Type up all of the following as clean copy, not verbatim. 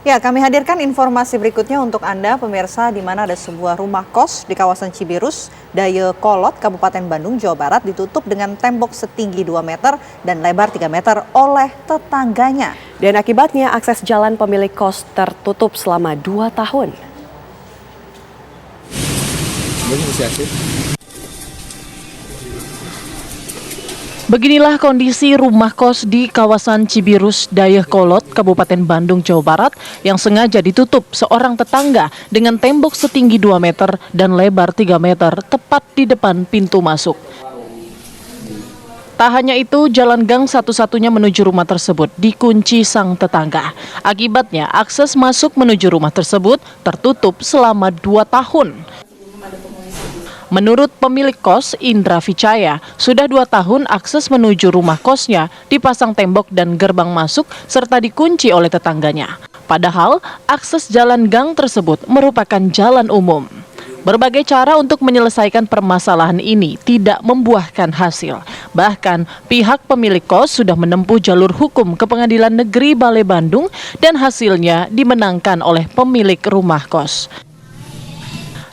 Ya, kami hadirkan informasi berikutnya untuk Anda, pemirsa, di mana ada sebuah rumah kos di kawasan Cibirus, Dayakolot, Kabupaten Bandung, Jawa Barat, ditutup dengan tembok setinggi 2 meter dan lebar 3 meter oleh tetangganya. Dan akibatnya akses jalan pemilik kos tertutup selama 2 tahun. Beginilah kondisi rumah kos di kawasan Cibirus, Dayakolot, Kabupaten Bandung, Jawa Barat yang sengaja ditutup seorang tetangga dengan tembok setinggi 2 meter dan lebar 3 meter tepat di depan pintu masuk. Tak hanya itu, jalan gang satu-satunya menuju rumah tersebut dikunci sang tetangga. Akibatnya, akses masuk menuju rumah tersebut tertutup selama 2 tahun. Menurut pemilik kos, Indra Vicaya, sudah 2 tahun akses menuju rumah kosnya dipasang tembok dan gerbang masuk serta dikunci oleh tetangganya. Padahal, akses jalan gang tersebut merupakan jalan umum. Berbagai cara untuk menyelesaikan permasalahan ini tidak membuahkan hasil. Bahkan, pihak pemilik kos sudah menempuh jalur hukum ke Pengadilan Negeri Balai Bandung dan hasilnya dimenangkan oleh pemilik rumah kos.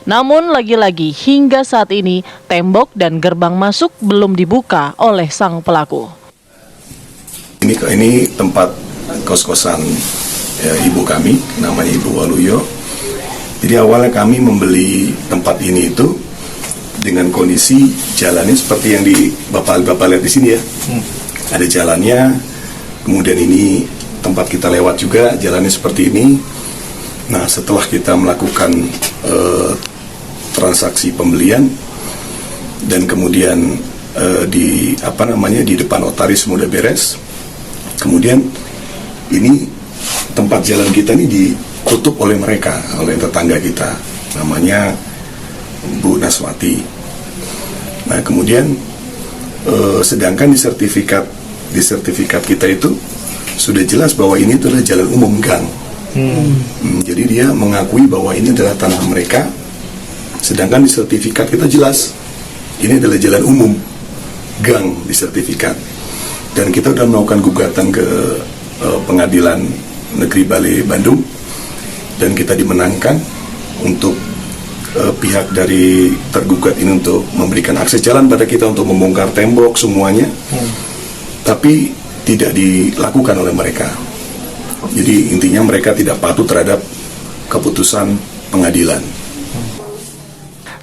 Namun lagi-lagi hingga saat ini tembok dan gerbang masuk belum dibuka oleh sang pelaku. Ini tempat kos-kosan ibu kami, namanya Ibu Waluyo. Jadi awalnya kami membeli tempat ini itu dengan kondisi jalannya seperti yang Bapak lihat di sini ya. Ada jalannya, kemudian ini tempat kita lewat juga jalannya seperti ini. Nah, setelah kita melakukan transaksi pembelian dan kemudian di depan notaris sudah beres. Kemudian ini tempat jalan kita ini ditutup oleh mereka, oleh tetangga kita, namanya Bu Naswati. Nah, kemudian sedangkan di sertifikat kita itu sudah jelas bahwa ini adalah jalan umum gang. Jadi dia mengakui bahwa ini adalah tanah mereka. Sedangkan di sertifikat kita jelas ini adalah jalan umum gang di sertifikat, dan kita sudah melakukan gugatan ke Pengadilan Negeri Balai Bandung dan kita dimenangkan untuk pihak dari tergugat ini untuk memberikan akses jalan pada kita untuk membongkar tembok semuanya, tapi tidak dilakukan oleh mereka. Jadi intinya mereka tidak patuh terhadap keputusan pengadilan.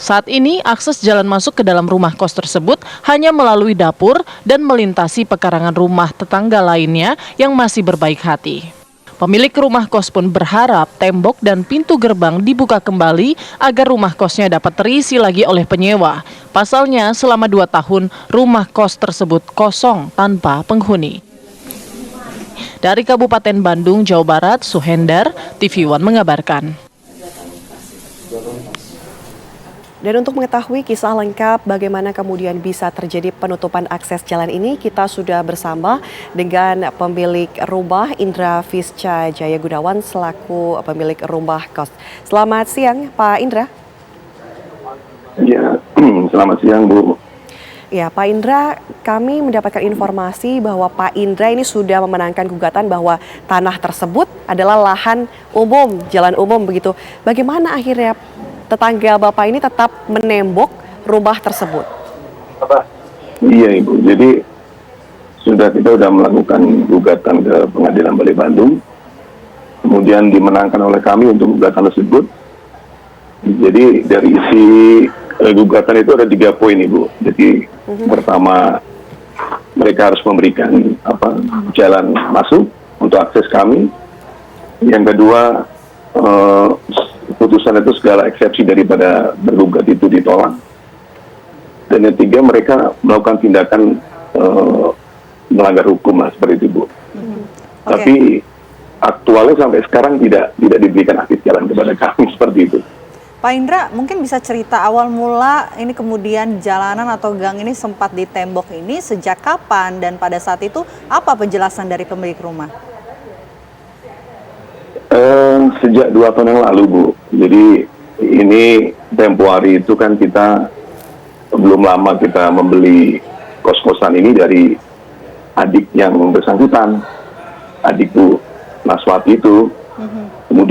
Saat ini, akses jalan masuk ke dalam rumah kos tersebut hanya melalui dapur dan melintasi pekarangan rumah tetangga lainnya yang masih berbaik hati. Pemilik rumah kos pun berharap tembok dan pintu gerbang dibuka kembali agar rumah kosnya dapat terisi lagi oleh penyewa. Pasalnya, selama 2 tahun, rumah kos tersebut kosong tanpa penghuni. Dari Kabupaten Bandung, Jawa Barat, Suhendar, TV One mengabarkan. Dan untuk mengetahui kisah lengkap bagaimana kemudian bisa terjadi penutupan akses jalan ini, kita sudah bersama dengan pemilik rumah Indra Visca Jaya Gunawan selaku pemilik rumah kos. Selamat siang Pak Indra. Ya, selamat siang Bu. Ya, Pak Indra, kami mendapatkan informasi bahwa Pak Indra ini sudah memenangkan gugatan bahwa tanah tersebut adalah lahan umum, jalan umum begitu. Bagaimana akhirnya tetangga Bapak ini tetap menembok rumah tersebut? Iya Ibu, jadi kita sudah melakukan gugatan ke Pengadilan Balai Bandung, kemudian dimenangkan oleh kami untuk gugatan tersebut. Jadi dari isi gugatan itu ada 3 poin Ibu. Jadi pertama, mereka harus memberikan jalan masuk untuk akses kami. Yang kedua, putusan itu segala eksepsi daripada tergugat itu ditolak. Dan yang ketiga, mereka melakukan tindakan melanggar hukum lah, seperti itu Bu. Tapi aktualnya sampai sekarang tidak diberikan akses jalan kepada kami seperti itu. Pak Indra, mungkin bisa cerita awal mula ini kemudian jalanan atau gang ini sempat ditembok ini sejak kapan, dan pada saat itu apa penjelasan dari pemilik rumah? Sejak 2 tahun yang lalu Bu. Jadi ini tempo hari itu kan kita belum lama kita membeli kos-kosan ini dari adik yang bersangkutan, adik Bu Naswati itu.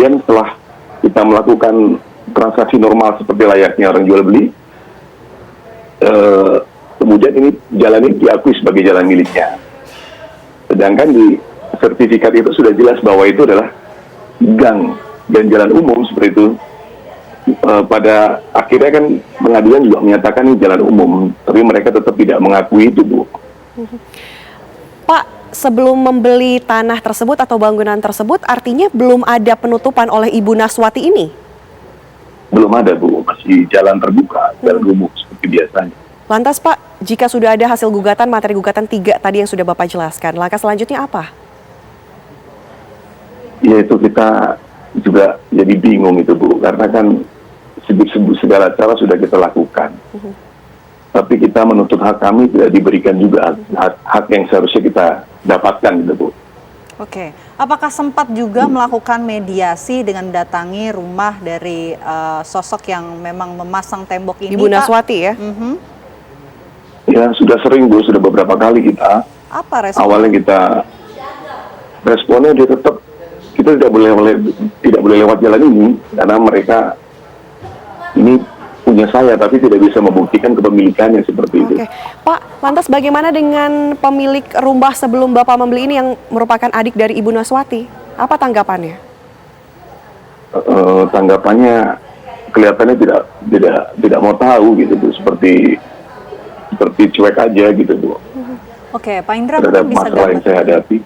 kemudian setelah kita melakukan transaksi normal seperti layaknya orang jual beli, kemudian ini jalan ini diakui sebagai jalan miliknya. Sedangkan di sertifikat itu sudah jelas bahwa itu adalah gang dan jalan umum seperti itu. Pada akhirnya kan pengadilan juga menyatakan ini jalan umum, tapi mereka tetap tidak mengakui itu, Bu. Pak, sebelum membeli tanah tersebut atau bangunan tersebut, artinya belum ada penutupan oleh Ibu Naswati ini? Belum ada, Bu. Masih jalan terbuka, jalan umum seperti biasanya. Lantas Pak, jika sudah ada hasil gugatan, materi gugatan 3 tadi yang sudah Bapak jelaskan, langkah selanjutnya apa? Ya itu kita juga jadi bingung itu, Bu. Karena kan segala cara sudah kita lakukan. Tapi kita menuntut hak kami tidak diberikan juga hak yang seharusnya kita dapatkan gitu, Bu. Oke, apakah sempat juga melakukan mediasi dengan datangi rumah dari sosok yang memang memasang tembok ini, Ibu Pak? Naswati ya? Ya sudah sering, Bu, sudah beberapa kali kita. Apa respon? Awalnya kita responnya dia tetap kita tidak boleh lewat jalan ini karena mereka ini punya saya tapi tidak bisa membuktikan kepemilikannya seperti itu. Oke, Pak, lantas bagaimana dengan pemilik rumah sebelum Bapak membeli ini yang merupakan adik dari Ibu Naswati? Apa tanggapannya? Tanggapannya kelihatannya tidak mau tahu gitu, Bu. Seperti cuek aja gitu, Bu. Oke, Pak Indra Terhadap mungkin bisa masalah yang saya hadapi.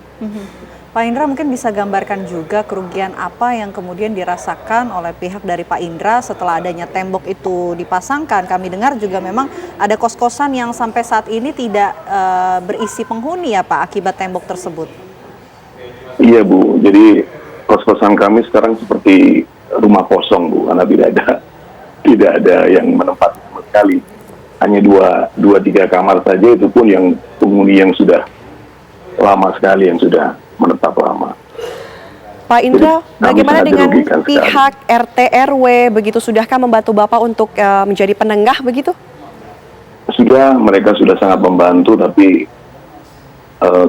Pak Indra mungkin bisa gambarkan juga kerugian apa yang kemudian dirasakan oleh pihak dari Pak Indra setelah adanya tembok itu dipasangkan. Kami dengar juga memang ada kos-kosan yang sampai saat ini tidak berisi penghuni ya Pak akibat tembok tersebut. Iya, Bu. Jadi kos-kosan kami sekarang seperti rumah kosong, Bu, karena tidak ada yang menempati sama sekali. Hanya dua tiga kamar saja, itu pun yang penghuni yang sudah lama sekali, yang sudah menetap lama. Pak Indra, Jadi, bagaimana sangat dengan dirugikan pihak RT RW begitu? Sudahkah membantu Bapak untuk menjadi penengah begitu? Sudah, mereka sudah sangat membantu, tapi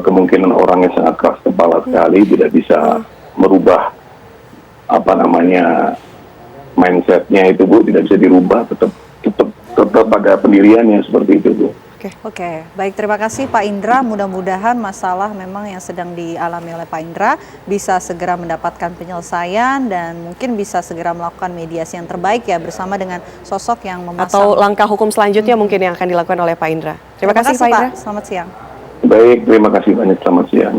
kemungkinan orangnya sangat keras kepala sekali, tidak bisa merubah mindsetnya itu, Bu, tidak bisa dirubah, tetap pada pendiriannya seperti itu, Bu. Oke, baik, terima kasih Pak Indra. Mudah-mudahan masalah memang yang sedang dialami oleh Pak Indra bisa segera mendapatkan penyelesaian dan mungkin bisa segera melakukan mediasi yang terbaik ya bersama dengan sosok yang memasang. Atau langkah hukum selanjutnya mungkin yang akan dilakukan oleh Pak Indra. Terima kasih Pak Indra. Selamat siang. Baik, terima kasih banyak. Selamat siang.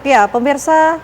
Ya, pemirsa,